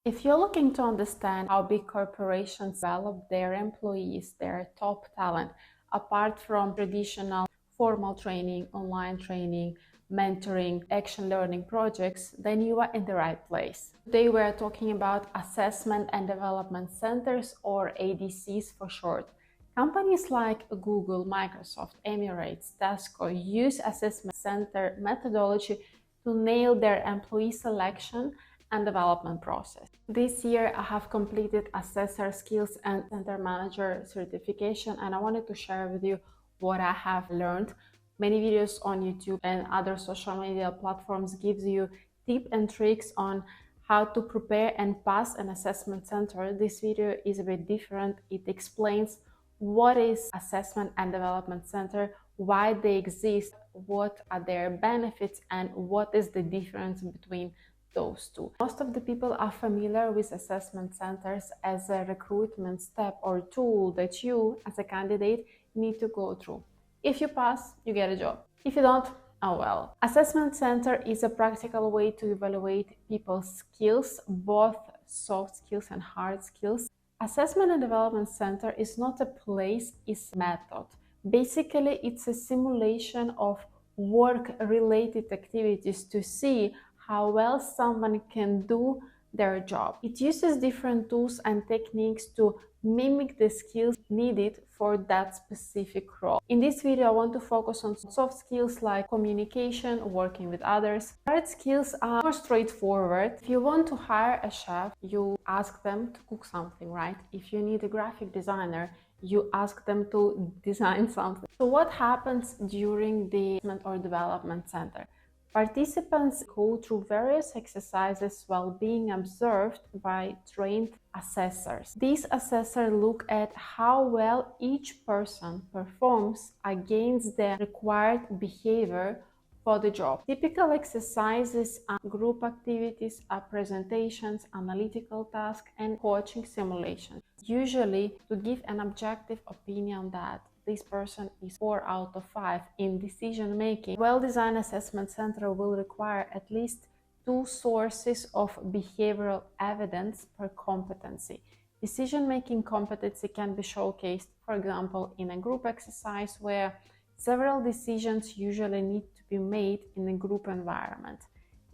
If you're looking to understand how big corporations develop their employees, their top talent, apart from traditional formal training, online training, mentoring, action learning projects, then you are in the right place. Today we are talking about assessment and development centers, or ADCs for short. Companies like Google, Microsoft, Emirates, Tesco use assessment center methodology to nail their employee selection and development process. This year, I have completed Assessor Skills and Center Manager certification, and I wanted to share with you what I have learned. Many videos on YouTube and other social media platforms gives you tips and tricks on how to prepare and pass an assessment center. This video is a bit different. It explains what is assessment and development center, why they exist, what are their benefits, and what is the difference between those two. Most of the people are familiar with assessment centers as a recruitment step or tool that you, as a candidate, need to go through. If you pass, you get a job. If you don't, oh well. Assessment center is a practical way to evaluate people's skills, both soft skills and hard skills. Assessment and Development Center is not a place, it's a method. Basically, it's a simulation of work-related activities to see how well someone can do their job. It uses different tools and techniques to mimic the skills needed for that specific role. In this video, I want to focus on soft skills like communication, working with others. Hard skills are more straightforward. If you want to hire a chef, you ask them to cook something, right? If you need a graphic designer, you ask them to design something. So what happens during the assessment or development center? Participants go through various exercises while being observed by trained assessors. These assessors look at how well each person performs against the required behavior for the job. Typical exercises are group activities, presentations, analytical tasks, and coaching simulations. Usually, to give an objective opinion that this person is 4 out of 5 in decision making, well-designed assessment center will require at least 2 sources of behavioral evidence per competency. Decision-making competency can be showcased, for example, in a group exercise where several decisions usually need to be made in a group environment.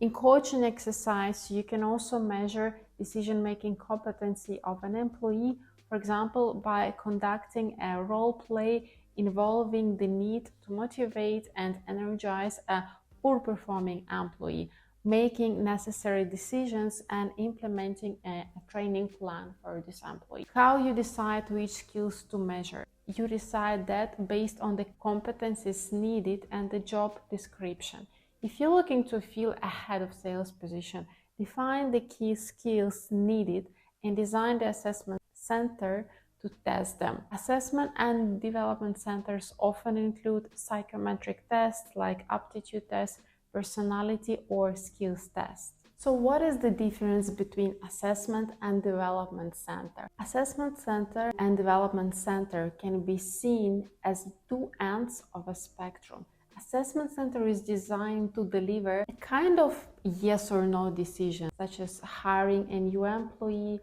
In coaching exercise, you can also measure decision-making competency of an employee, for example, by conducting a role play involving the need to motivate and energize a poor-performing employee, making necessary decisions and implementing a training plan for this employee. How you decide which skills to measure? You decide that based on the competencies needed and the job description. If you're looking to fill a head of sales position, define the key skills needed and design the assessment center to test them. Assessment and development centers often include psychometric tests like aptitude tests, personality, or skills tests. So what is the difference between assessment and development center? Assessment center and development center can be seen as 2 ends of a spectrum. Assessment center is designed to deliver a kind of yes or no decision, such as hiring a new employee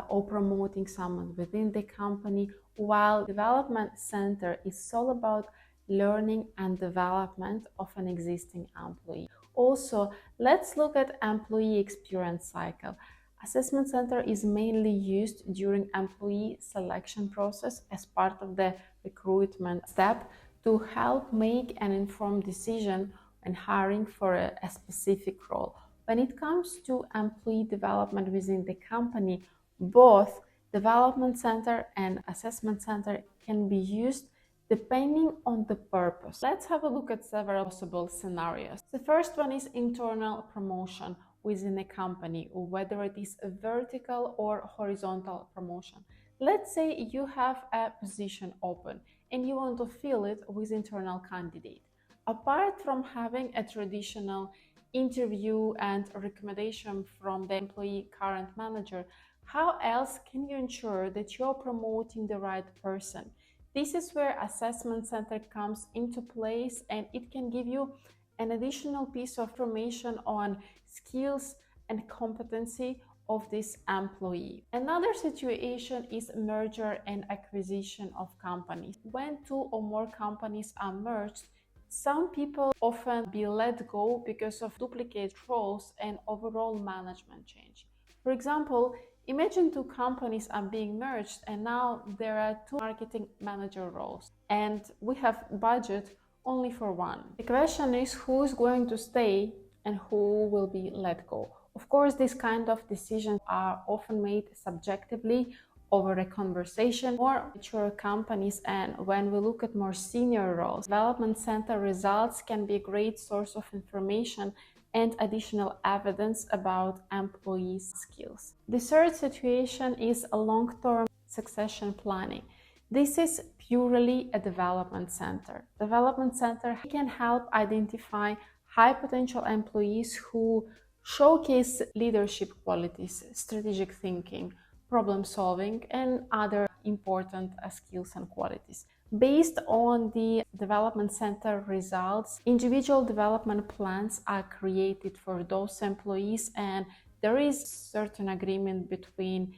or promoting someone within the company, while development center is all about learning and development of an existing employee. Also, let's look at employee experience cycle. Assessment center is mainly used during employee selection process as part of the recruitment step to help make an informed decision when hiring for a specific role. When it comes to employee development within the company, both development center and assessment center can be used depending on the purpose. Let's have a look at several possible scenarios. The first one is internal promotion within a company, whether it is a vertical or horizontal promotion. Let's say you have a position open and you want to fill it with internal candidate. Apart from having a traditional interview and recommendation from the employee current manager, how else can you ensure that you're promoting the right person? This is where assessment center comes into place, and it can give you an additional piece of information on skills and competency of this employee. Another situation is merger and acquisition of companies. When two or more companies are merged, some people often be let go because of duplicate roles and overall management change. For example, imagine two companies are being merged and now there are two marketing manager roles and we have budget only for one. The question is who is going to stay and who will be let go. Of course, these kind of decisions are often made subjectively over a conversation. More mature companies, and when we look at more senior roles, development center results can be a great source of information and additional evidence about employees' skills. The third situation is a long-term succession planning. This is purely a development center. Development center can help identify high potential employees who showcase leadership qualities, strategic thinking, problem solving, and other important skills and qualities. Based on the development center results, individual development plans are created for those employees, and there is certain agreement between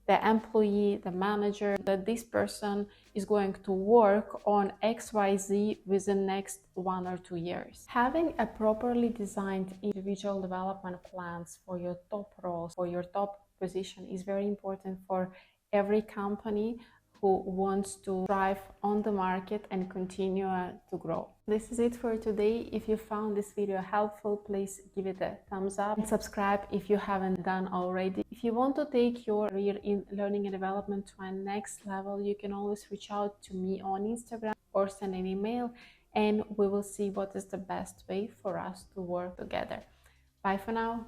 the employee, the manager, that this person is going to work on XYZ within the next 1 or 2 years. Having a properly designed individual development plans for your top roles, for your top position is very important for every company who wants to thrive on the market and continue to grow. This is it for today. If you found this video helpful, please give it a thumbs up and subscribe if you haven't done already. If you want to take your career in learning and development to a next level, you can always reach out to me on Instagram or send an email, and we will see what is the best way for us to work together. Bye for now.